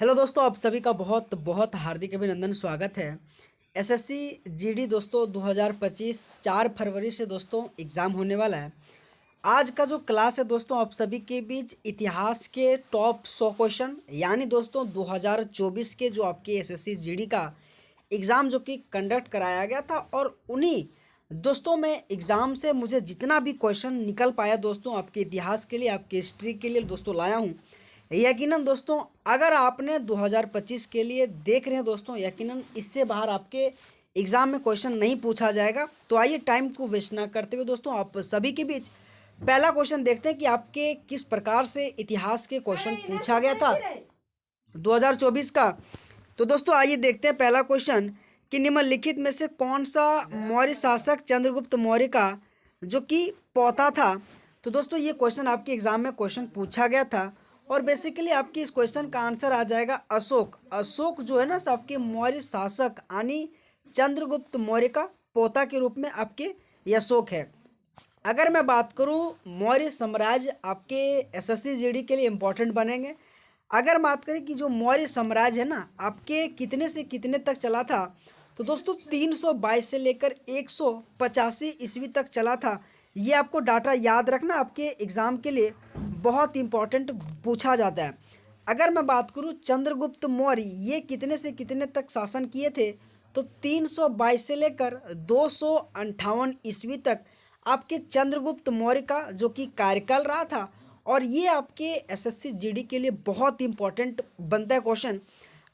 Hello दोस्तों, आप सभी का बहुत बहुत हार्दिक अभिनंदन, स्वागत है। एसएससी जीडी दोस्तों 2025 4 फरवरी से दोस्तों एग्ज़ाम होने वाला है। आज का जो क्लास है दोस्तों, आप सभी के बीच इतिहास के टॉप 100 क्वेश्चन यानी दोस्तों 2024 के जो आपके एसएससी जीडी का एग्ज़ाम जो कि कंडक्ट कराया गया था, और उन्हीं दोस्तों में एग्ज़ाम से मुझे जितना भी क्वेश्चन निकल पाया दोस्तों, आपके इतिहास के लिए, आपके हिस्ट्री के लिए दोस्तों लाया हूँ। यकीनन दोस्तों, अगर आपने 2025 के लिए देख रहे हैं दोस्तों, यकीनन इससे बाहर आपके एग्ज़ाम में क्वेश्चन नहीं पूछा जाएगा। तो आइए टाइम को वेस्ट ना करते हुए दोस्तों, आप सभी के बीच पहला क्वेश्चन देखते हैं कि आपके किस प्रकार से इतिहास के क्वेश्चन पूछा गया था 2024 का। तो दोस्तों आइए देखते हैं पहला क्वेश्चन कि निम्नलिखित में से कौन सा मौर्य शासक चंद्रगुप्त मौर्य का जो कि पौता था। तो दोस्तों ये क्वेश्चन आपके एग्जाम में क्वेश्चन पूछा गया था, और बेसिकली आपकी इस क्वेश्चन का आंसर आ जाएगा अशोक। अशोक जो है ना, आपके मौर्य शासक यानी चंद्रगुप्त मौर्य का पोता के रूप में आपके ये अशोक है। अगर मैं बात करूं मौर्य साम्राज्य, आपके एसएससी जीडी के लिए इम्पोर्टेंट बनेंगे। अगर बात करें कि जो मौर्य साम्राज्य है ना, आपके कितने से कितने तक चला था, तो दोस्तों 322 से लेकर 185 ईस्वी तक चला था। ये आपको डाटा याद रखना, आपके एग्ज़ाम के लिए बहुत इंपॉर्टेंट पूछा जाता है। अगर मैं बात करूं चंद्रगुप्त मौर्य ये कितने से कितने तक शासन किए थे, तो 322 से लेकर 258 ईस्वी तक आपके चंद्रगुप्त मौर्य का जो कि कार्यकाल रहा था। और ये आपके एसएससी जीडी के लिए बहुत इंपॉर्टेंट बनता है क्वेश्चन।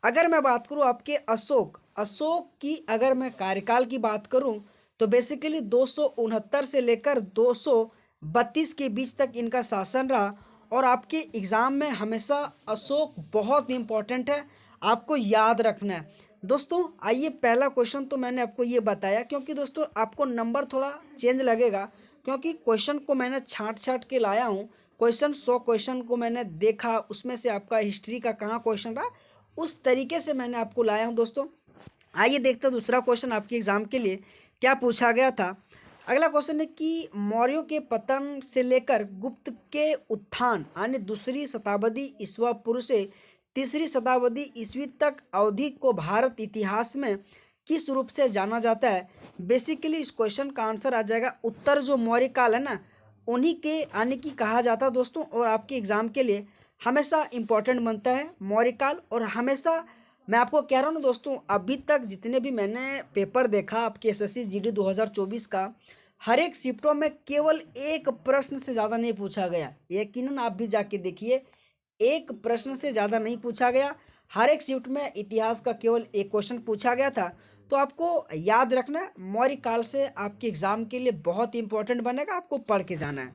अगर मैं बात करूं आपके अशोक अशोक की, अगर मैं कार्यकाल की बात करूं, तो बेसिकली 269 से लेकर 232 के बीच तक इनका शासन रहा। और आपके एग्ज़ाम में हमेशा अशोक बहुत इंपॉर्टेंट है, आपको याद रखना है दोस्तों। आइए पहला क्वेश्चन तो मैंने आपको ये बताया, क्योंकि दोस्तों आपको नंबर थोड़ा चेंज लगेगा, क्योंकि क्वेश्चन को मैंने छांट छांट के लाया हूँ। क्वेश्चन 100 क्वेश्चन को मैंने देखा, उसमें से आपका हिस्ट्री का कहाँ क्वेश्चन रहा, उस तरीके से मैंने आपको लाया हूँ दोस्तों। आइए देखते हैं दूसरा क्वेश्चन आपके एग्जाम के लिए क्या पूछा गया था। अगला क्वेश्चन है कि मौर्यों के पतन से लेकर गुप्त के उत्थान यानी दूसरी शताब्दी ईस्वा पूर्व से तीसरी शताब्दी ईस्वी तक अवधि को भारत इतिहास में किस रूप से जाना जाता है। बेसिकली इस क्वेश्चन का आंसर आ जाएगा उत्तर, जो मौर्य काल है ना, उन्हीं के आने की कहा जाता है दोस्तों। और आपके एग्जाम के लिए हमेशा इंपॉर्टेंट बनता है मौर्य काल। और हमेशा मैं आपको कह रहा हूँ ना दोस्तों, अभी तक जितने भी मैंने पेपर देखा आपके एसएससी जीडी 2024 का, हर एक शिफ्टों में केवल एक प्रश्न से ज़्यादा नहीं पूछा गया। यकीनन आप भी जाके देखिए, एक प्रश्न से ज़्यादा नहीं पूछा गया। हर एक शिफ्ट में इतिहास का केवल एक क्वेश्चन पूछा गया था। तो आपको याद रखना, मौर्य काल से आपके एग्जाम के लिए बहुत इंपॉर्टेंट बनेगा, आपको पढ़ के जाना है।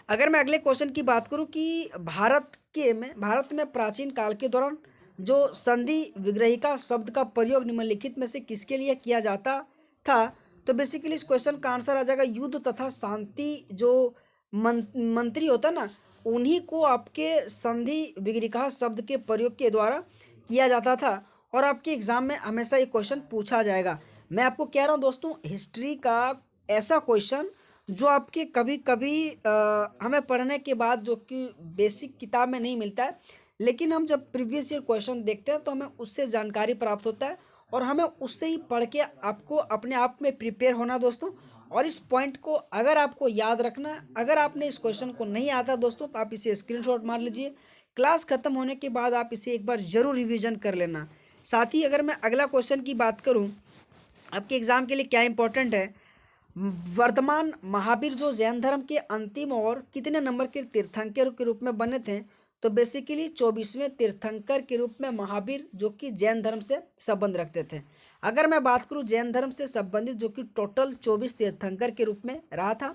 अगर मैं अगले क्वेश्चन की बात करूं कि भारत में प्राचीन काल के दौरान जो संधि विग्रहिका शब्द का प्रयोग निम्नलिखित में से किसके लिए किया जाता था। तो बेसिकली इस क्वेश्चन का आंसर आ जाएगा युद्ध तथा शांति जो मंत्री होता ना, उन्हीं को आपके संधि विग्रहिका शब्द के प्रयोग के द्वारा किया जाता था। और आपके एग्जाम में हमेशा ये क्वेश्चन पूछा जाएगा। मैं आपको कह रहा हूँ दोस्तों, हिस्ट्री का ऐसा क्वेश्चन जो आपके कभी कभी हमें पढ़ने के बाद जो कि बेसिक किताब में नहीं मिलता है, लेकिन हम जब प्रीवियस ईयर क्वेश्चन देखते हैं तो हमें उससे जानकारी प्राप्त होता है, और हमें उससे ही पढ़ के आपको अपने आप में प्रिपेयर होना दोस्तों। और इस पॉइंट को अगर आपको याद रखना, अगर आपने इस क्वेश्चन को नहीं आता दोस्तों, तो आप इसे स्क्रीनशॉट मार लीजिए। क्लास खत्म होने के बाद आप इसे एक बार जरूर रिविजन कर लेना। साथ ही अगर मैं अगला क्वेश्चन की बात करूँ, आपके एग्जाम के लिए क्या इंपॉर्टेंट है, वर्तमान महावीर जो जैन धर्म के अंतिम और कितने नंबर के तीर्थंकर के रूप में बने थे। तो बेसिकली 24वें तीर्थंकर के रूप में महावीर जो कि जैन धर्म से संबंध रखते थे। अगर मैं बात करूं जैन धर्म से संबंधित जो कि टोटल 24 तीर्थंकर के रूप में रहा था,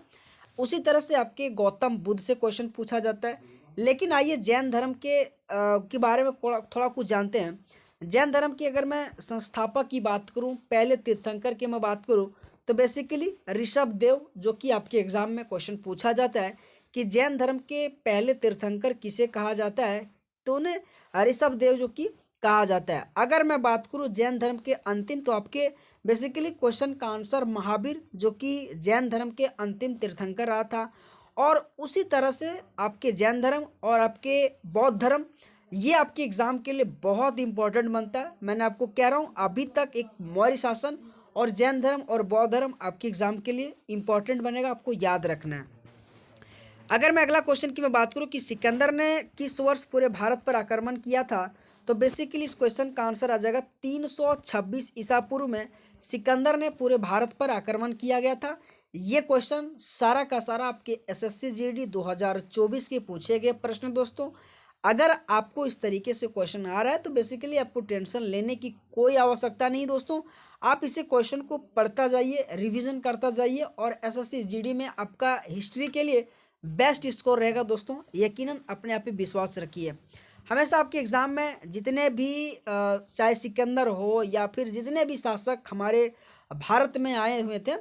उसी तरह से आपके गौतम बुद्ध से क्वेश्चन पूछा जाता है। लेकिन आइए जैन धर्म के बारे में थोड़ा कुछ जानते हैं। जैन धर्म की अगर मैं संस्थापक की बात करूं, पहले तीर्थंकर की मैं बात करूं, तो बेसिकली ऋषभ देव, जो कि आपके एग्जाम में क्वेश्चन पूछा जाता है कि जैन धर्म के पहले तीर्थंकर किसे कहा जाता है, तो उन्हें ऋषभ देव जो कि कहा जाता है। अगर मैं बात करूं जैन धर्म के अंतिम, तो आपके बेसिकली क्वेश्चन का आंसर महावीर जो कि जैन धर्म के अंतिम तीर्थंकर रहा था। और उसी तरह से आपके जैन धर्म और आपके बौद्ध धर्म ये आपके एग्जाम के लिए बहुत इंपॉर्टेंट बनता है। मैंने आपको कह रहा हूँ अभी तक एक मौर्य शासन और जैन धर्म और बौद्ध धर्म आपके एग्जाम के लिए इंपॉर्टेंट बनेगा, आपको याद रखना है। अगर मैं अगला क्वेश्चन की मैं बात करूं कि सिकंदर ने किस वर्ष पूरे भारत पर आक्रमण किया था, तो बेसिकली इस क्वेश्चन का आंसर आ जाएगा 326 ईसा पूर्व में सिकंदर ने पूरे भारत पर आक्रमण किया गया था। ये क्वेश्चन सारा का सारा आपके एसएससी जीडी 2024 के पूछे गए प्रश्न दोस्तों। अगर आपको इस तरीके से क्वेश्चन आ रहा है तो बेसिकली आपको टेंशन लेने की कोई आवश्यकता नहीं दोस्तों। आप इसे क्वेश्चन को पढ़ता जाइए, रिवीजन करता जाइए और एसएससी जीडी में आपका हिस्ट्री के लिए बेस्ट स्कोर रहेगा दोस्तों। यकीनन अपने आप पे विश्वास रखिए। हमेशा आपके एग्ज़ाम में जितने भी चाहे सिकंदर हो या फिर जितने भी शासक हमारे भारत में आए हुए थे,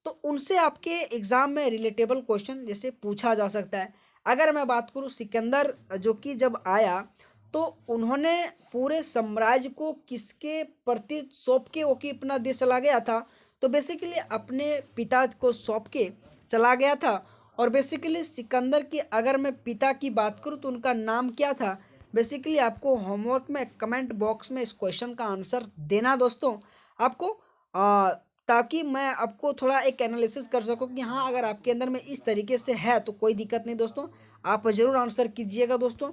तो उनसे आपके एग्ज़ाम में रिलेटेबल क्वेश्चन जैसे पूछा जा सकता है। अगर मैं बात करूं सिकंदर जो कि जब आया तो उन्होंने पूरे साम्राज्य को किसके प्रति सौंप के वो कि अपना देश चला गया था, तो बेसिकली अपने पिता को सौंप के चला गया था। और बेसिकली सिकंदर के अगर मैं पिता की बात करूं तो उनका नाम क्या था, बेसिकली आपको होमवर्क में कमेंट बॉक्स में इस क्वेश्चन का आंसर देना दोस्तों आपको, ताकि मैं आपको थोड़ा एक एनालिसिस कर सकूं कि हाँ अगर आपके अंदर में इस तरीके से है तो कोई दिक्कत नहीं दोस्तों, आप ज़रूर आंसर कीजिएगा दोस्तों।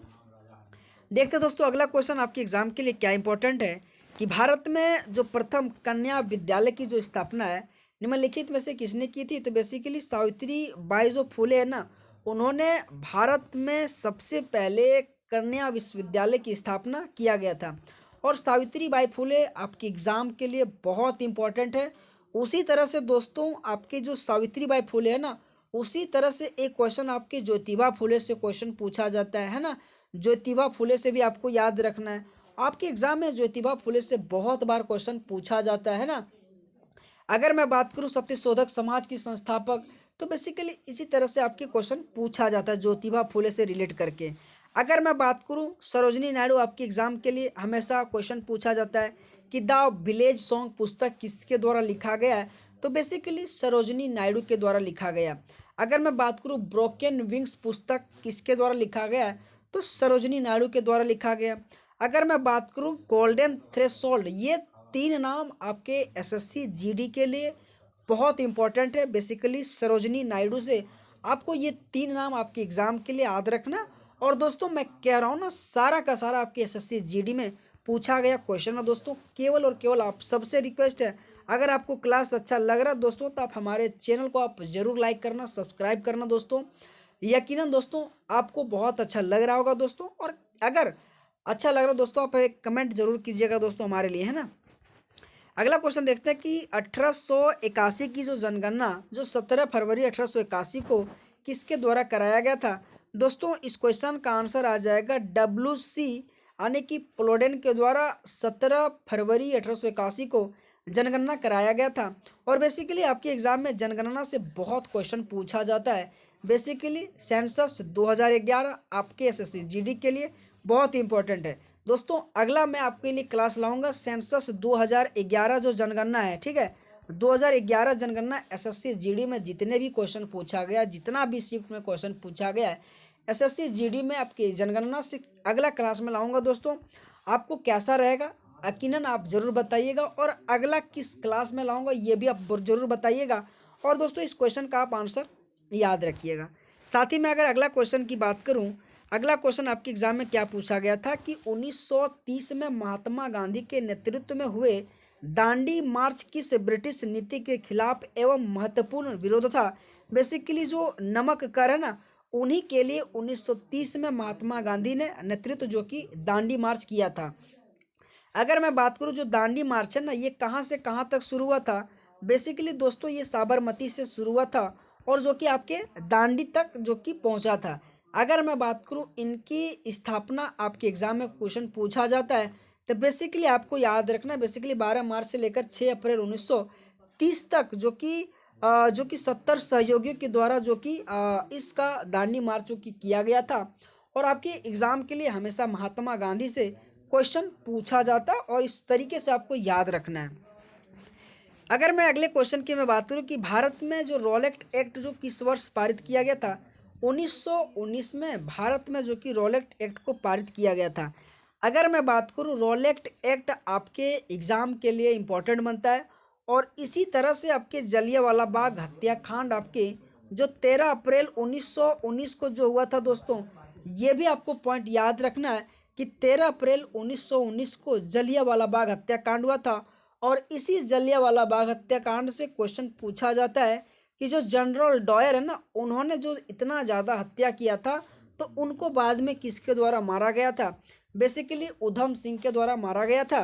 देखते हैं दोस्तों अगला क्वेश्चन आपके एग्जाम के लिए क्या इंपॉर्टेंट है कि भारत में जो प्रथम कन्या विद्यालय की जो स्थापना है निम्नलिखित में से किसने की थी, तो बेसिकली सावित्री बाई जो फुले है ना, उन्होंने भारत में सबसे पहले कन्या विश्वविद्यालय की स्थापना किया गया था। और सावित्री बाई फुले आपके एग्जाम के लिए बहुत इंपॉर्टेंट है। उसी तरह से दोस्तों आपके जो सावित्री बाई फुले है ना, उसी तरह से एक क्वेश्चन आपके ज्योतिबा फुले से क्वेश्चन पूछा जाता है ना। ज्योतिबा फुले से भी आपको याद रखना है। आपके एग्जाम में ज्योतिबा फुले से बहुत बार क्वेश्चन पूछा जाता है ना। अगर मैं बात करूं सत्यशोधक समाज की संस्थापक, तो बेसिकली इसी तरह से आपके क्वेश्चन पूछा जाता है ज्योतिबा फुले से रिलेट करके। अगर मैं बात करूं सरोजनी नायडू, आपके एग्जाम के लिए हमेशा क्वेश्चन पूछा जाता है कि द विलेज सॉन्ग पुस्तक किसके द्वारा लिखा गया है, तो बेसिकली सरोजनी नायडू के द्वारा लिखा गया। अगर मैं बात करूं ब्रोकन विंग्स पुस्तक किसके द्वारा लिखा गया है, तो सरोजनी नायडू के द्वारा लिखा गया। अगर मैं बात करूं गोल्डन थ्रेशोल्ड, ये तीन नाम आपके एसएससी जीडी के लिए बहुत इंपॉर्टेंट है। बेसिकली सरोजनी नायडू से आपको ये तीन नाम आपके एग्जाम के लिए याद रखना। और दोस्तों मैं कह रहा हूँ ना सारा का सारा आपके एसएससी जीडी में पूछा गया क्वेश्चन है दोस्तों। केवल और केवल आप सबसे रिक्वेस्ट है, अगर आपको क्लास अच्छा लग रहा है दोस्तों तो आप हमारे चैनल को आप जरूर लाइक करना, सब्सक्राइब करना दोस्तों। यकीनन दोस्तों आपको बहुत अच्छा लग रहा होगा दोस्तों। और अगर अच्छा लग रहा है दोस्तों आप एक कमेंट जरूर कीजिएगा दोस्तों हमारे लिए, है ना। अगला क्वेश्चन देखते हैं कि 1881 की जो जनगणना जो 17 फरवरी 1881 को किसके द्वारा कराया गया था, दोस्तों इस क्वेश्चन का आंसर आ जाएगा WC यानी कि प्लोडेन के द्वारा 17 फरवरी 1881 को जनगणना कराया गया था। और बेसिकली आपके एग्जाम में जनगणना से बहुत क्वेश्चन पूछा जाता है। बेसिकली सेंसस 2011 आपके एसएससी जीडी के लिए बहुत इंपॉर्टेंट है दोस्तों। अगला मैं आपके लिए क्लास लाऊंगा सेंसस 2011 जो जनगणना है, ठीक है। 2011 जनगणना एसएससी जीडी में जितने भी क्वेश्चन पूछा गया, जितना भी शिफ्ट में क्वेश्चन पूछा गया है एसएससी जीडी में आपकी जनगणना से अगला क्लास में लाऊंगा दोस्तों। आपको कैसा रहेगा यकीनन आप जरूर बताइएगा, और अगला किस क्लास में लाऊंगा ये भी आप जरूर बताइएगा। और दोस्तों इस क्वेश्चन का आप आंसर याद रखिएगा। साथ ही मैं अगर अगला क्वेश्चन की बात करूं, अगला क्वेश्चन आपके एग्जाम में क्या पूछा गया था कि 1930 में महात्मा गांधी के नेतृत्व में हुए दांडी मार्च किस ब्रिटिश नीति के खिलाफ एवं महत्वपूर्ण विरोध था। बेसिकली जो नमक कर है ना, उन्हीं के लिए 1930 में महात्मा गांधी ने नेतृत्व जो कि दांडी मार्च किया था। अगर मैं बात करूं जो दांडी मार्च है ना, ये कहाँ से कहाँ तक शुरू हुआ था, बेसिकली दोस्तों ये साबरमती से शुरू हुआ था और जो कि आपके दांडी तक जो कि पहुंचा था। अगर मैं बात करूं इनकी स्थापना आपके एग्जाम में क्वेश्चन पूछा जाता है, तो बेसिकली आपको याद रखना बेसिकली 12 मार्च से लेकर 6 अप्रैल 1930 तक जो कि 70 सहयोगियों के द्वारा जो कि इसका दांडी मार्च जो कि किया गया था। और आपके एग्जाम के लिए हमेशा महात्मा गांधी से क्वेश्चन पूछा जाता है और इस तरीके से आपको याद रखना है। अगर मैं अगले क्वेश्चन की मैं बात करूं कि भारत में जो रॉलेट एक्ट जो किस वर्ष पारित किया गया था, 1919 में भारत में जो कि रॉलेट एक्ट को पारित किया गया था। अगर मैं बात करूं, रॉलेट एक्ट आपके एग्ज़ाम के लिए इम्पोर्टेंट बनता है। और इसी तरह से आपके जलियांवाला बाग हत्याकांड आपके जो 13 अप्रैल 1919 को जो हुआ था दोस्तों, ये भी आपको पॉइंट याद रखना है कि 13 अप्रैल 1919 को जलियांवाला बाग हत्याकांड हुआ था। और इसी जलियांवाला बाग हत्याकांड से क्वेश्चन पूछा जाता है कि जो जनरल डॉयर है ना, उन्होंने जो इतना ज़्यादा हत्या किया था, तो उनको बाद में किसके द्वारा मारा गया था? बेसिकली उधम सिंह के द्वारा मारा गया था।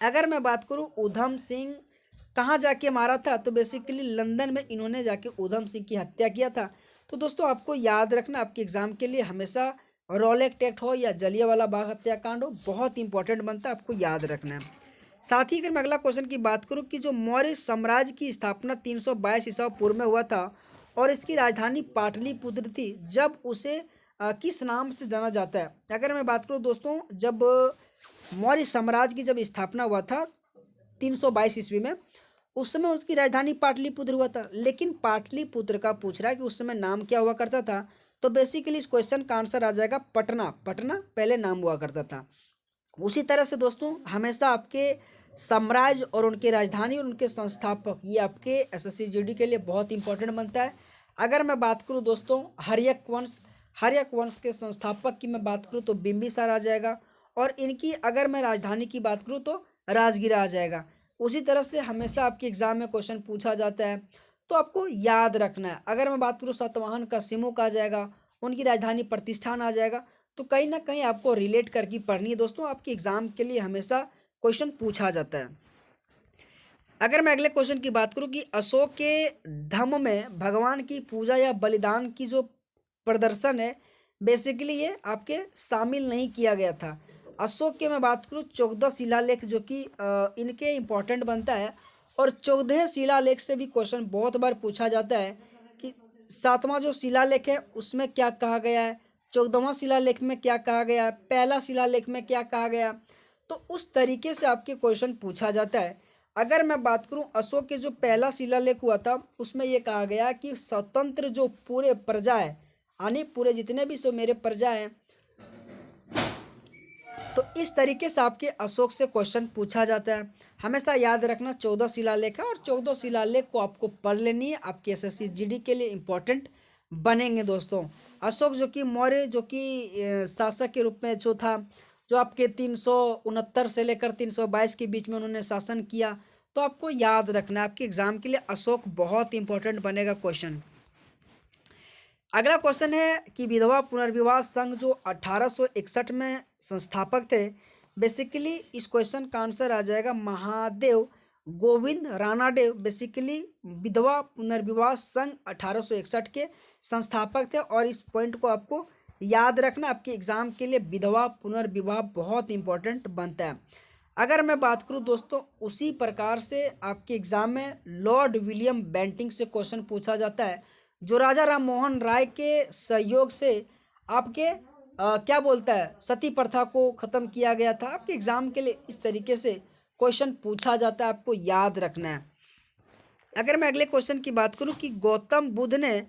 अगर मैं बात करूं उधम सिंह कहाँ जाके मारा था, तो बेसिकली लंदन में इन्होंने जाके उधम सिंह की हत्या किया था। तो दोस्तों आपको याद रखना, आपके एग्जाम के लिए हमेशा रॉलेट एक्ट हो या जलियांवाला बाग हत्याकांड हो, बहुत इंपॉर्टेंट बनता है, आपको याद रखना है। साथ ही अगर मैं अगला क्वेश्चन की बात करूं कि जो मौर्य साम्राज्य की स्थापना 322 ईसा पूर्व में हुआ था और इसकी राजधानी पाटलिपुत्र थी, जब उसे किस नाम से जाना जाता है? अगर मैं बात करूं दोस्तों, जब मौर्य साम्राज्य की जब स्थापना हुआ था 322 ईस्वी में, उस समय उसकी राजधानी पाटलिपुत्र हुआ था। लेकिन पाटलिपुत्र का पूछ रहा है कि उस समय नाम क्या हुआ करता था, तो बेसिकली इस क्वेश्चन का आंसर आ जाएगा पटना। पटना पहले नाम हुआ करता था। उसी तरह से दोस्तों हमेशा आपके साम्राज्य और उनके राजधानी और उनके संस्थापक, ये आपके एसएससी जीडी के लिए बहुत इंपॉर्टेंट बनता है। अगर मैं बात करूं दोस्तों हर्यक वंश के संस्थापक की मैं बात करूं तो बिंबिसार आ जाएगा। और इनकी अगर मैं राजधानी की बात करूं तो राजगीरा आ जाएगा। उसी तरह से हमेशा आपके एग्जाम में क्वेश्चन पूछा जाता है, तो आपको याद रखना है। अगर मैं बात करूं सातवाहन का सिमुक आ जाएगा, उनकी राजधानी प्रतिष्ठान आ जाएगा। तो कहीं ना कहीं आपको रिलेट करके पढ़नी है दोस्तों, आपके एग्जाम के लिए हमेशा क्वेश्चन पूछा जाता है। अगर मैं अगले क्वेश्चन की बात करूं कि अशोक के धम्म में भगवान की पूजा या बलिदान की जो प्रदर्शन है, बेसिकली ये आपके शामिल नहीं किया गया था। अशोक के मैं बात करूं 14 शिलालेख जो कि इनके इम्पोर्टेंट बनता है। और 14 शिलालेख से भी क्वेश्चन बहुत बार पूछा जाता है कि सातवां जो शिलालेख है उसमें क्या कहा गया है, 14वां शिलालेख में क्या कहा गया है, पहला शिलालेख में क्या कहा गया। तो उस तरीके से आपके क्वेश्चन पूछा जाता है। अगर मैं बात करूं अशोक के जो पहला शिलालेख हुआ था, उसमें यह कहा गया कि स्वतंत्र जो पूरे प्रजा है, यानी पूरे जितने भी सो मेरे प्रजा हैं, तो इस तरीके से आपके अशोक से क्वेश्चन पूछा जाता है। हमेशा याद रखना 14 शिलालेख है और 14 शिलालेख को आपको पढ़ लेनी है, आपके एसएससी जीडी के लिए इंपॉर्टेंट बनेंगे दोस्तों। अशोक जो कि मौर्य जो कि शासक के रूप में जो था, जो आपके 369 से लेकर 322 के बीच में उन्होंने शासन किया। तो आपको याद रखना है, आपके एग्जाम के लिए अशोक बहुत इंपॉर्टेंट बनेगा क्वेश्चन। अगला क्वेश्चन है कि विधवा पुनर्विवाह संघ जो 1861 में संस्थापक थे, बेसिकली इस क्वेश्चन का आंसर आ जाएगा महादेव गोविंद रानाडेव। बेसिकली विधवा पुनर्विवाह संघ 1861 के संस्थापक थे। और इस पॉइंट को आपको याद रखना, आपके एग्जाम के लिए विधवा पुनर्विवाह बहुत इंपॉर्टेंट बनता है। अगर मैं बात करूं दोस्तों, उसी प्रकार से आपके एग्जाम में लॉर्ड विलियम बेंटिंक से क्वेश्चन पूछा जाता है, जो राजा राम मोहन राय के सहयोग से आपके क्या बोलता है सती प्रथा को खत्म किया गया था। आपके एग्जाम के लिए इस तरीके से क्वेश्चन पूछा जाता है, आपको याद रखना है। अगर मैं अगले क्वेश्चन की बात करूं कि गौतम बुद्ध ने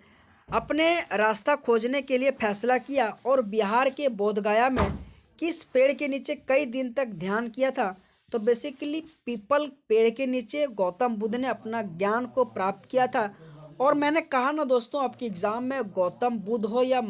अपने रास्ता खोजने के लिए फैसला किया और बिहार के बोधगया में किस पेड़ के नीचे कई दिन तक ध्यान किया था, तो बेसिकली पीपल पेड़ के नीचे गौतम बुद्ध ने अपना ज्ञान को प्राप्त किया था। और मैंने कहा ना दोस्तों, आपके एग्जाम में गौतम बुद्ध हो या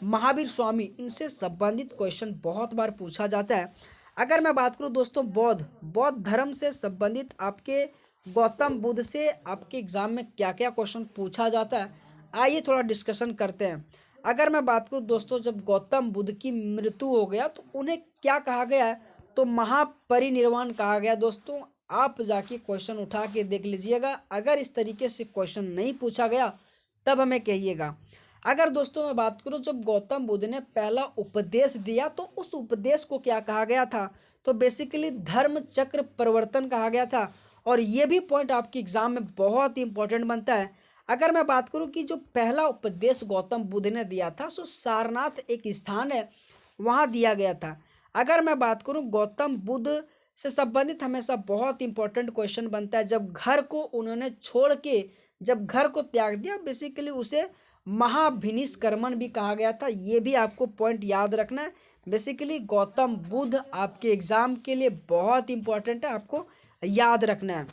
महावीर स्वामी, इनसे संबंधित क्वेश्चन बहुत बार पूछा जाता है। अगर मैं बात करूं दोस्तों बौद्ध धर्म से संबंधित आपके गौतम बुद्ध से आपके एग्जाम में क्या क्या क्वेश्चन पूछा जाता है, आइए थोड़ा डिस्कशन करते हैं। अगर मैं बात करूं दोस्तों, जब गौतम बुद्ध की मृत्यु हो गया तो उन्हें क्या कहा गया है, तो महापरिनिर्वाण कहा गया। दोस्तों आप जाके क्वेश्चन उठा के देख लीजिएगा, अगर इस तरीके से क्वेश्चन नहीं पूछा गया तब हमें कहिएगा। अगर दोस्तों मैं बात करूं, जब गौतम बुद्ध ने पहला उपदेश दिया तो उस उपदेश को क्या कहा गया था, तो बेसिकली धर्म चक्र परिवर्तन कहा गया था। और ये भी पॉइंट आपके एग्जाम में बहुत इंपॉर्टेंट बनता है। अगर मैं बात करूं कि जो पहला उपदेश गौतम बुद्ध ने दिया था, सो सारनाथ एक स्थान है, वहां दिया गया था। अगर मैं बात करूं गौतम बुद्ध से संबंधित हमेशा बहुत इंपॉर्टेंट क्वेश्चन बनता है, जब घर को उन्होंने छोड़ के जब घर को त्याग दिया, बेसिकली उसे महाभिनिष्क्रमण भी कहा गया था। ये भी आपको पॉइंट याद रखना है। बेसिकली गौतम बुद्ध आपके एग्जाम के लिए बहुत इंपॉर्टेंट है, आपको याद रखना है।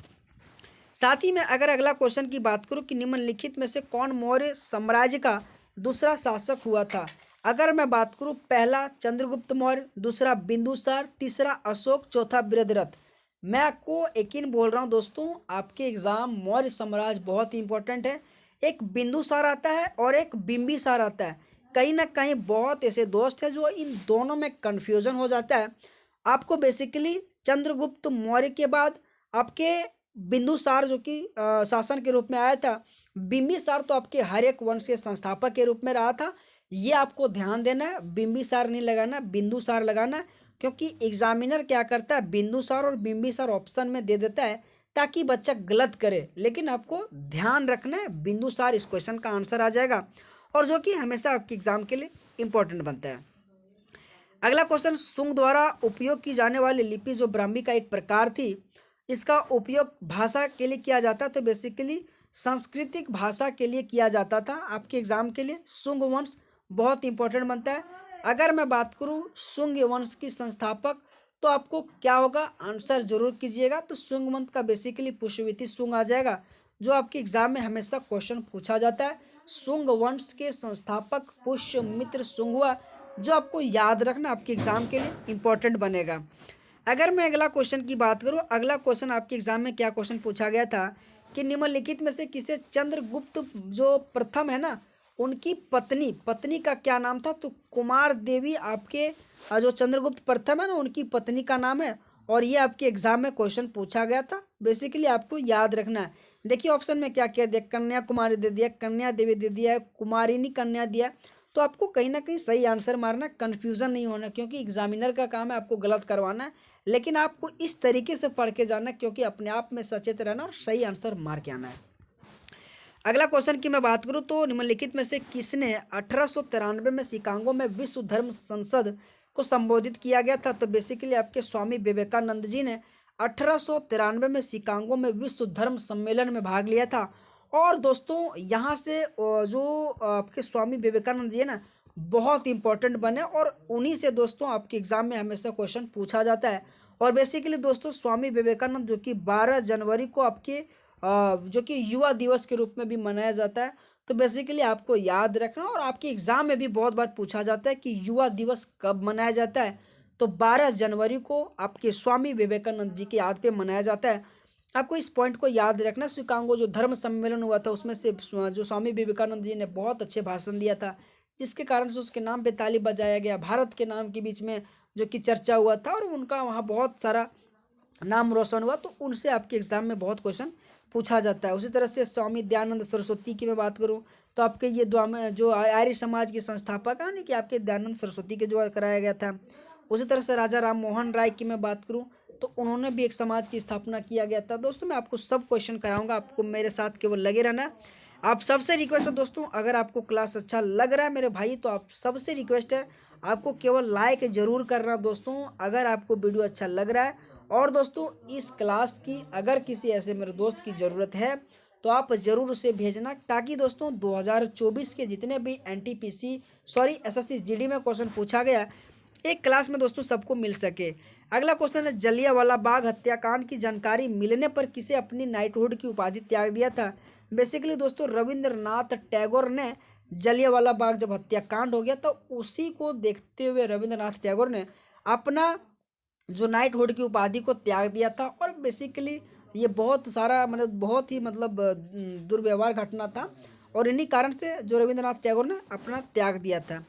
साथ ही में अगर अगला क्वेश्चन की बात करूं कि निम्नलिखित में से कौन मौर्य साम्राज्य का दूसरा शासक हुआ था। अगर मैं बात करूं, पहला चंद्रगुप्त मौर्य, दूसरा बिंदुसार, तीसरा अशोक, चौथा बृहद्रथ। मैं आपको यकीन बोल रहा हूं दोस्तों, आपके एग्जाम मौर्य साम्राज्य बहुत ही इंपॉर्टेंट है। एक बिंदुसार आता है और एक बिंबिसार आता है। कहीं ना कहीं बहुत ऐसे दोस्त हैं जो इन दोनों में कन्फ्यूजन हो जाता है। आपको बेसिकली चंद्रगुप्त मौर्य के बाद आपके बिंदुसार जो कि शासन के रूप में आया था, बिंबिसार तो आपके हर एक वंश के संस्थापक के रूप में रहा था। ये आपको ध्यान देना है, बिंबिसार नहीं लगाना, बिंदुसार लगाना, क्योंकि एग्जामिनर क्या करता है, बिंदुसार और बिंबिसार ऑप्शन में दे देता है ताकि बच्चा गलत करे। लेकिन आपको ध्यान रखना है, बिंदुसार इस क्वेश्चन का आंसर आ जाएगा, और जो कि हमेशा आपके एग्जाम के लिए इंपॉर्टेंट बनता है। अगला क्वेश्चन, शुंग द्वारा उपयोग की जाने वाली लिपि जो ब्राह्मी का एक प्रकार थी, इसका उपयोग भाषा के लिए किया जाता, तो बेसिकली सांस्कृतिक भाषा के लिए किया जाता था। आपके एग्जाम के लिए शुंग वंश बहुत इंपॉर्टेंट बनता है। अगर मैं बात करूं शुंग वंश की संस्थापक, तो आपको क्या होगा, आंसर जरूर कीजिएगा। तो शुंग वंश का बेसिकली पुष्यवती शुंग आ जाएगा, जो आपके एग्जाम में हमेशा क्वेश्चन पूछा जाता है। शुंग वंश के संस्थापक पुष्यमित्र शुंग हुआ, जो आपको याद रखना आपके एग्जाम के लिए इंपॉर्टेंट बनेगा। अगर मैं अगला क्वेश्चन की बात करूं, अगला क्वेश्चन आपके एग्जाम में क्या क्वेश्चन पूछा गया था कि निम्नलिखित में से किसे चंद्रगुप्त जो प्रथम है ना, उनकी पत्नी पत्नी का क्या नाम था। तो कुमार देवी आपके जो चंद्रगुप्त प्रथम है ना, उनकी पत्नी का नाम है, और ये आपके एग्जाम में क्वेश्चन पूछा गया था। बेसिकली आपको याद रखना है। देखिए ऑप्शन में क्या क्या दिया, कन्या कुमारी दे दिया, कन्या देवी दे दिया है, कुमारिनी कन्या दिया। तो आपको कहीं ना कहीं सही आंसर मारना, कंफ्यूजन नहीं होना, क्योंकि एग्जामिनर का काम है आपको गलत करवाना है। लेकिन आपको इस तरीके से पढ़ के जाना, क्योंकि अपने आप में सचेत रहना और सही आंसर मार के आना है। अगला क्वेश्चन की मैं बात करूं तो निम्नलिखित में से किसने 1893 में शिकागो में विश्व धर्म संसद को संबोधित किया गया था। तो बेसिकली आपके स्वामी विवेकानंद जी ने 1893 में शिकागो में विश्व धर्म सम्मेलन में भाग लिया था। और दोस्तों यहाँ से जो आपके स्वामी विवेकानंद जी है ना, बहुत इंपॉर्टेंट बने, और उन्हीं से दोस्तों आपके एग्जाम में हमेशा क्वेश्चन पूछा जाता है। और बेसिकली दोस्तों स्वामी विवेकानंद जो कि 12 जनवरी को आपके जो कि युवा दिवस के रूप में भी मनाया जाता है। तो बेसिकली आपको याद रखना, और आपके एग्जाम में भी बहुत बार पूछा जाता है कि युवा दिवस कब मनाया जाता है। तो 12 जनवरी को आपके स्वामी विवेकानंद जी की याद पे मनाया जाता है। आपको इस पॉइंट को याद रखना। शिकागो जो धर्म सम्मेलन हुआ था, उसमें से जो स्वामी विवेकानंद जी ने बहुत अच्छे भाषण दिया था, जिसके कारण से उसके नाम पे ताली बजाया गया, भारत के नाम के बीच में जो कि चर्चा हुआ था, और उनका वहाँ बहुत सारा नाम रोशन हुआ। तो उनसे आपके एग्जाम में बहुत क्वेश्चन पूछा जाता है। उसी तरह से स्वामी दयानंद सरस्वती की मैं बात करूं, तो आपके ये जो आर्य समाज के संस्थापक है, कि आपके दयानंद सरस्वती के जो कराया गया था। उसी तरह से राजा राम मोहन राय की मैं बात करूं, तो उन्होंने भी एक समाज की स्थापना किया गया था। दोस्तों मैं आपको सब क्वेश्चन कराऊंगा, आपको मेरे साथ केवल लगे रहना। आप सबसे रिक्वेस्ट है दोस्तों, अगर आपको क्लास अच्छा लग रहा है मेरे भाई, तो आप सबसे रिक्वेस्ट है आपको केवल लाइक जरूर करना दोस्तों, अगर आपको वीडियो अच्छा लग रहा है। और दोस्तों इस क्लास की अगर किसी ऐसे मेरे दोस्त की ज़रूरत है, तो आप ज़रूर उसे भेजना, ताकि दोस्तों 2024 के जितने भी एनटीपीसी एसएससी जीडी में क्वेश्चन पूछा गया, एक क्लास में दोस्तों सबको मिल सके। अगला क्वेश्चन है, जलियांवाला बाग हत्याकांड की जानकारी मिलने पर किसे अपनी नाइटहुड की उपाधि त्याग दिया था। बेसिकली दोस्तों रविंद्रनाथ टैगोर ने जलियांवाला बाग जब हत्याकांड हो गया, तो उसी को देखते हुए रविंद्रनाथ टैगोर ने अपना जो नाइटहुड की उपाधि को त्याग दिया था। और बेसिकली ये बहुत सारा मतलब बहुत ही मतलब दुर्व्यवहार घटना था, और इन्हीं कारण से जो रविंद्रनाथ टैगोर ने अपना त्याग दिया था।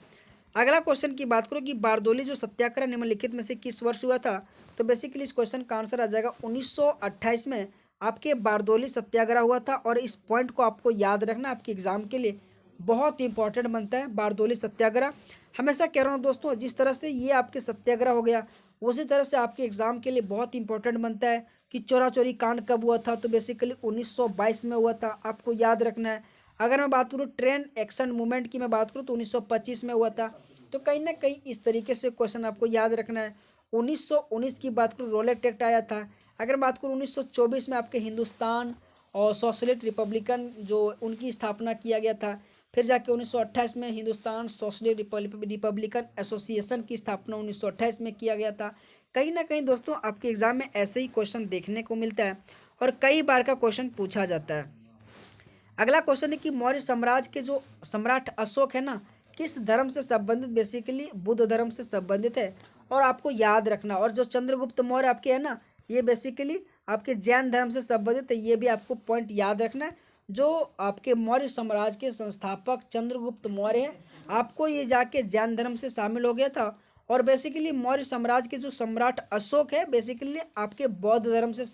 अगला क्वेश्चन की बात करो कि बारदोली जो सत्याग्रह निम्नलिखित में से किस वर्ष हुआ था। तो बेसिकली इस क्वेश्चन का आंसर आ जाएगा 1928 में आपके बारदोली सत्याग्रह हुआ था। और इस पॉइंट को आपको याद रखना, आपके एग्जाम के लिए बहुत इंपॉर्टेंट बनता है बारदोली सत्याग्रह। हमेशा कह रहा हूँ दोस्तों, जिस तरह से ये आपके सत्याग्रह हो गया, उसी तरह से आपके एग्जाम के लिए बहुत इंपॉर्टेंट बनता है कि चोरा चोरी कांड कब हुआ था। तो बेसिकली 1922 में हुआ था, आपको याद रखना है। अगर मैं बात करूँ ट्रेन एक्शन मूवमेंट की मैं बात करूँ, तो 1925 में हुआ था। तो कहीं ना कहीं इस तरीके से क्वेश्चन आपको याद रखना है। 1919 की बात करूँ, रोलेट एक्ट आया था। अगर बात करूँ 1924 में आपके हिंदुस्तान और सोशलिस्ट रिपब्लिकन जो उनकी स्थापना किया गया था। फिर जाके 1928 में हिंदुस्तान सोशलिस्ट रिपब्लिकन एसोसिएशन की स्थापना 1928 में किया गया था। कहीं ना कहीं दोस्तों आपके एग्जाम में ऐसे ही क्वेश्चन देखने को मिलता है और कई बार का क्वेश्चन पूछा जाता है। अगला क्वेश्चन है कि मौर्य साम्राज्य के जो सम्राट अशोक है ना, किस धर्म से संबंधित, बेसिकली बुद्ध धर्म से संबंधित है। और आपको याद रखना, और जो चंद्रगुप्त मौर्य आपके है ना, ये बेसिकली आपके जैन धर्म से संबंधित है, ये भी आपको पॉइंट याद रखना है। जो आपके मौर्य साम्राज्य के संस्थापक चंद्रगुप्त मौर्य है, आपको ये जाके जैन धर्म से शामिल हो गया था। और बेसिकली मौर्य साम्राज्य के जो सम्राट अशोक है, बेसिकली आपके बौद्ध धर्म से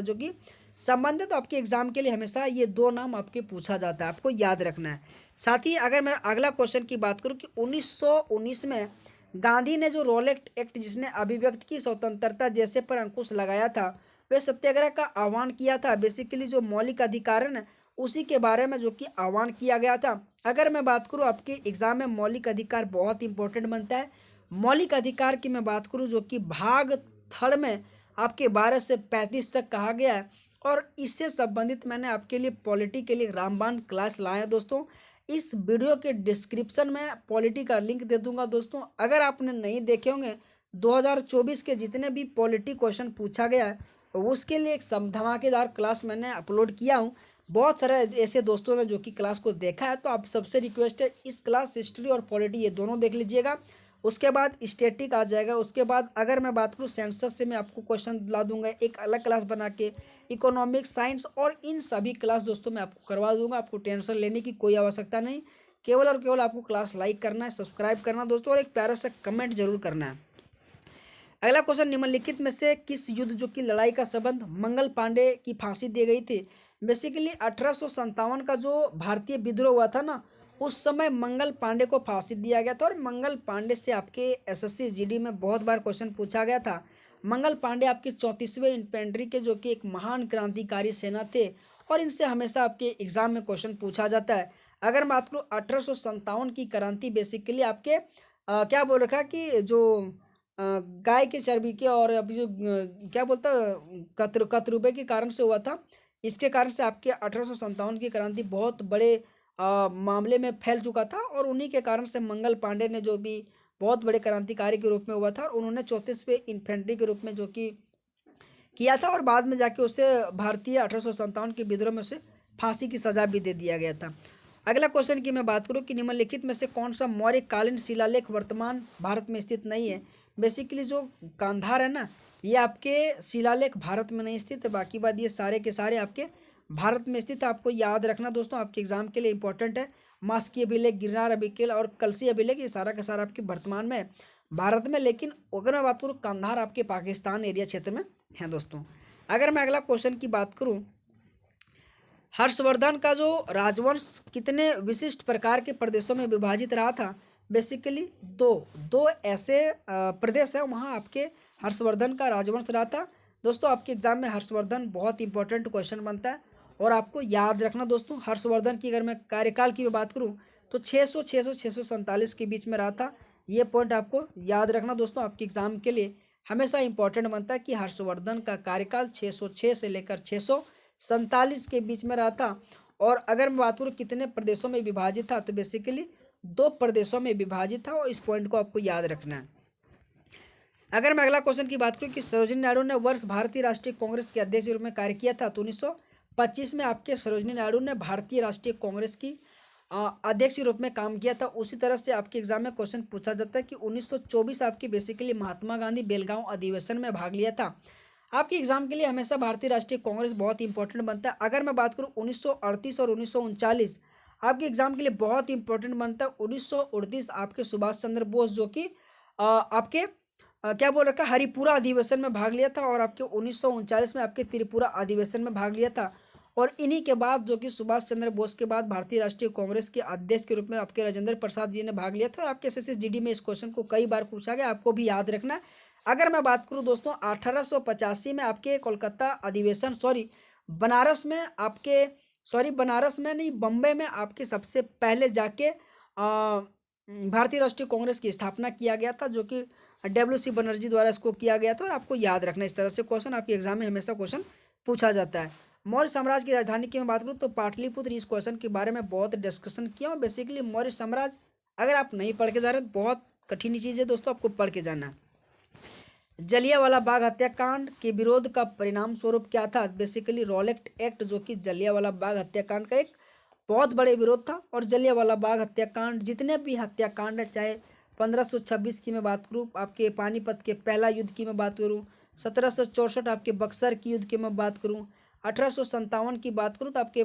जो कि संबंधित, तो आपके एग्जाम के लिए हमेशा ये दो नाम आपके पूछा जाता है, आपको याद रखना है। साथ ही अगर मैं अगला क्वेश्चन की बात करूं कि 1919 में गांधी ने जो रोलेट एक्ट, जिसने अभिव्यक्ति की स्वतंत्रता जैसे पर अंकुश लगाया था, वे सत्याग्रह का आह्वान किया था। बेसिकली जो मौलिक अधिकार है उसी के बारे में जो कि आह्वान किया गया था। अगर मैं बात करूं आपके एग्जाम में मौलिक अधिकार बहुत इंपॉर्टेंट बनता है। मौलिक अधिकार की मैं बात करूं जो कि भाग थर्ड में आपके 12 से 35 तक कहा गया है, और इससे संबंधित मैंने आपके लिए पॉलिटी के लिए रामबाण क्लास लाया दोस्तों। इस वीडियो के डिस्क्रिप्शन में पॉलिटी का लिंक दे दूंगा दोस्तों। अगर आपने नहीं देखे होंगे 2024 के जितने भी पॉलिटी क्वेश्चन पूछा गया है, उसके लिए एक धमाकेदार क्लास मैंने अपलोड किया हूँ। बहुत सारे ऐसे दोस्तों ने जो कि क्लास को देखा है, तो आप सबसे रिक्वेस्ट है इस क्लास हिस्ट्री और पॉलिटी ये दोनों देख लीजिएगा। उसके बाद स्टैटिक आ जाएगा। उसके बाद अगर मैं बात करूँ सेंसस से, मैं आपको क्वेश्चन दिला दूंगा एक अलग क्लास बना के, इकोनॉमिक्स, साइंस, और इन सभी क्लास दोस्तों मैं आपको करवा दूंगा। आपको टेंशन लेने की कोई आवश्यकता नहीं, केवल और केवल आपको क्लास लाइक करना है, सब्सक्राइब करना दोस्तों, और एक प्यारा सा कमेंट जरूर करना है। अगला क्वेश्चन, निम्नलिखित में से किस युद्ध जो कि लड़ाई का संबंध मंगल पांडे की फांसी दी गई थी। बेसिकली 1857 का जो भारतीय विद्रोह हुआ था ना, उस समय मंगल पांडे को फांसी दिया गया था। और मंगल पांडे से आपके एसएससी जीडी में बहुत बार क्वेश्चन पूछा गया था। मंगल पांडे आपके 34वें इन्फेंट्री के जो कि एक महान क्रांतिकारी सेना थे, और इनसे हमेशा आपके एग्जाम में क्वेश्चन पूछा जाता है। अगर मैं बात करूँ 1857 की क्रांति, बेसिकली आपके क्या बोल रखा कि जो गाय के चर्बी के और अभी जो क्या बोलता कतरुबे के कारण से हुआ था। इसके कारण से आपके 1857 की क्रांति बहुत बड़े मामले में फैल चुका था, और उन्हीं के कारण से मंगल पांडे ने जो भी बहुत बड़े क्रांतिकारी के रूप में हुआ था, और उन्होंने 34वें इन्फेंट्री के रूप में जो कि किया था, और बाद में जाके उसे भारतीय 1857 के विद्रोह में उसे फांसी की सजा भी दे दिया गया था। अगला क्वेश्चन की मैं बात करूं कि निम्नलिखित में से कौन सा मौर्य कालीन शिलालेख वर्तमान भारत में स्थित नहीं है। बेसिकली जो गांधार है ना, ये आपके शिलालेख भारत में नहीं स्थित है। बाकी बात ये सारे के सारे आपके भारत में स्थित है। आपको याद रखना दोस्तों, आपके एग्जाम के लिए इंपॉर्टेंट है। मास्की अभिलेख, गिरनार अभिलेख और कलसी अभिलेख, ये सारा का सारा आपके वर्तमान में भारत में। लेकिन अगर मैं बात करूँ कंधार आपके पाकिस्तान एरिया क्षेत्र में है दोस्तों। अगर मैं अगला क्वेश्चन की बात करूँ, हर्षवर्धन का जो राजवंश कितने विशिष्ट प्रकार के प्रदेशों में विभाजित रहा था। बेसिकली दो दो ऐसे प्रदेश है, वहाँ आपके हर्षवर्धन का राजवंश रहा था दोस्तों। आपके एग्जाम में हर्षवर्धन बहुत इंपॉर्टेंट क्वेश्चन बनता है, और आपको याद रखना दोस्तों, हर्षवर्धन की अगर मैं कार्यकाल की बात करूँ तो 647 के बीच में रहा था। ये पॉइंट आपको याद रखना दोस्तों, आपके एग्जाम के लिए हमेशा इंपॉर्टेंट बनता है कि हर्षवर्धन का कार्यकाल 606 से लेकर 647 के बीच में रहा था। और अगर मैं बात करूँ कितने प्रदेशों में विभाजित था, तो बेसिकली दो प्रदेशों में विभाजित था, और इस पॉइंट को आपको याद रखना है। अगर मैं अगला क्वेश्चन की बात करूँ कि सरोजिनी नायडू ने वर्ष भारतीय राष्ट्रीय कांग्रेस के अध्यक्ष के रूप में कार्य किया था, तो 1925 में आपके सरोजिनी नायडू ने भारतीय राष्ट्रीय कांग्रेस की अध्यक्ष के रूप में काम किया था। उसी तरह से आपके एग्जाम में क्वेश्चन पूछा जाता है कि 1924 आपके बेसिकली महात्मा गांधी बेलगांव अधिवेशन में भाग लिया था। आपके एग्जाम के लिए हमेशा भारतीय राष्ट्रीय कांग्रेस बहुत इंपॉर्टेंट बनता है। अगर मैं बात करूं 1938 और 1939 आपके एग्जाम के लिए बहुत इंपॉर्टेंट बनता है। 1938 आपके सुभाष चंद्र बोस जो कि आपके क्या बोल रखा हरिपुरा अधिवेशन में भाग लिया था, और आपके 1939 में आपके त्रिपुरा अधिवेशन में भाग लिया था। और इन्हीं के बाद जो कि सुभाष चंद्र बोस के बाद भारतीय राष्ट्रीय कांग्रेस के अध्यक्ष के रूप में आपके राजेंद्र प्रसाद जी ने भाग लिया था। और आपके एसएससी जीडी में इस क्वेश्चन को कई बार पूछा गया, आपको भी याद रखना है। अगर मैं बात करूं दोस्तों 1885 में आपके कोलकाता अधिवेशन बनारस में आपके बनारस में नहीं, बम्बई में आपके सबसे पहले जाके भारतीय राष्ट्रीय कांग्रेस की स्थापना किया गया था, जो कि डब्ल्यू.सी. बनर्जी द्वारा इसको किया गया था। और आपको याद रखना, इस तरह से क्वेश्चन आपके एग्जाम में हमेशा क्वेश्चन पूछा जाता है। मौर्य साम्राज्य की राजधानी की मैं बात करूँ तो पाटलिपुत्र। इस क्वेश्चन के बारे में बहुत डिस्कशन किया और बेसिकली मौर्य साम्राज्य अगर आप नहीं पढ़ के जा रहे तो बहुत कठिन चीज़ है दोस्तों, आपको पढ़ के जाना है। जलियांवाला बाग हत्याकांड के विरोध का परिणाम स्वरूप क्या था? बेसिकली रॉलेट एक्ट, जो कि जलियांवाला बाग हत्याकांड का एक बहुत बड़े विरोध था। और जलियांवाला बाग हत्याकांड, जितने भी हत्याकांड है, चाहे 1526 की मैं बात करूँ, आपके पानीपत के पहला युद्ध की मैं बात करूँ, 1764 आपके बक्सर की युद्ध की मैं बात करूँ, 1857 की बात करूँ तो आपके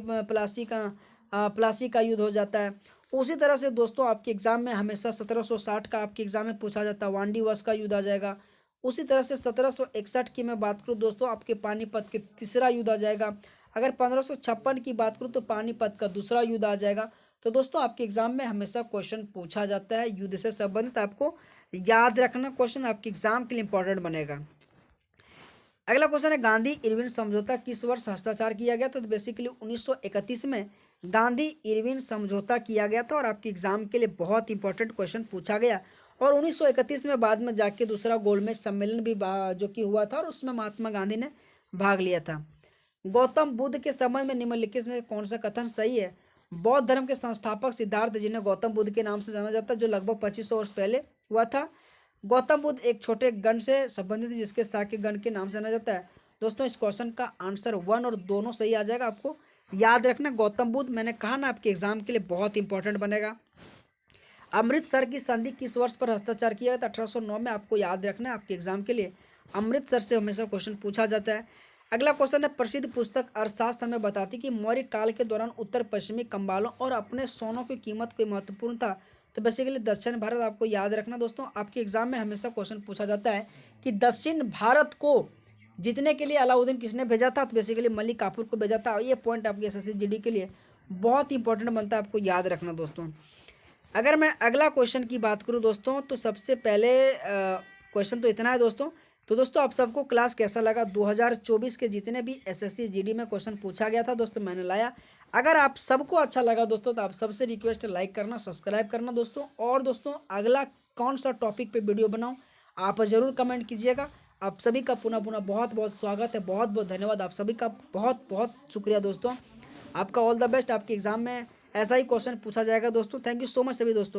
प्लासी का युद्ध हो जाता है। उसी तरह से दोस्तों आपके एग्जाम में हमेशा 1760 का आपके एग्जाम में पूछा जाता है, वांडी वॉस का युद्ध आ जाएगा। उसी तरह से 1761 की मैं बात करूँ दोस्तों, आपके पानीपत के तीसरा युद्ध आ जाएगा। अगर 1556 की बात करूँ तो पानीपत का दूसरा युद्ध आ जाएगा। तो दोस्तों आपके एग्जाम में हमेशा क्वेश्चन पूछा जाता है युद्ध से संबंधित, आपको याद रखना, क्वेश्चन आपके एग्जाम के लिए इंपॉर्टेंट बनेगा। अगला क्वेश्चन है, गांधी इरविन समझौता किस वर्ष हस्ताक्षर किया गया था? तो बेसिकली 1931 में गांधी इरविन समझौता किया गया था और आपके एग्जाम के लिए बहुत इंपॉर्टेंट क्वेश्चन पूछा गया। और 1931 में बाद में जाके दूसरा गोलमेज सम्मेलन भी जो कि हुआ था और उसमें महात्मा गांधी ने भाग लिया था। गौतम बुद्ध के संबंध में निम्नलिखित में कौन सा कथन सही है? बौद्ध धर्म के संस्थापक सिद्धार्थ, जिन्हें गौतम बुद्ध के नाम से जाना जाता है, जो लगभग 2500 वर्ष पहले हुआ था। गौतम बुद्ध एक छोटे गण से संबंधित है, जिसके शाक्य गण के नाम से जाना जाता है। दोस्तों इस क्वेश्चन का आंसर 1 और दोनों सही आ जाएगा, आपको याद रखना। गौतम बुद्ध, मैंने कहा ना, आपके एग्जाम के लिए बहुत इंपॉर्टेंट बनेगा। अमृतसर की संधि किस वर्ष पर हस्ताक्षर किया गया था? 1809 में, आपको याद रखना है आपके एग्जाम के लिए। अमृतसर से हमेशा क्वेश्चन पूछा जाता है। अगला क्वेश्चन है, प्रसिद्ध पुस्तक अर्थशास्त्र हमें बताती कि मौर्य काल के दौरान उत्तर पश्चिमी कंबालों और अपने सोनों की कीमत कोई महत्वपूर्ण था? तो बेसिकली दक्षिण भारत, आपको याद रखना दोस्तों, आपके एग्जाम में हमेशा क्वेश्चन पूछा जाता है कि दक्षिण भारत को जीतने के लिए अलाउद्दीन किसने भेजा था? तो बेसिकली मलिक काफूर को भेजा था। ये पॉइंट आपके एसएससी जीडी के लिए बहुत इंपॉर्टेंट बनता है, आपको याद रखना दोस्तों। अगर मैं अगला क्वेश्चन की बात करूं दोस्तों, तो सबसे पहले क्वेश्चन तो इतना है दोस्तों। तो दोस्तों आप सबको क्लास कैसा लगा? 2024 के जितने भी एसएससी जीडी में क्वेश्चन पूछा गया था दोस्तों, मैंने लाया। अगर आप सबको अच्छा लगा दोस्तों, तो आप सबसे रिक्वेस्ट है लाइक करना, सब्सक्राइब करना दोस्तों। और दोस्तों अगला कौन सा टॉपिक पे वीडियो बनाऊं, आप ज़रूर कमेंट कीजिएगा। आप सभी का पुनः पुनः बहुत बहुत स्वागत है, बहुत बहुत धन्यवाद, आप सभी का बहुत बहुत शुक्रिया दोस्तों। आपका ऑल द बेस्ट, आपके एग्जाम में ऐसा ही क्वेश्चन पूछा जाएगा दोस्तों। थैंक यू सो मच सभी दोस्तों।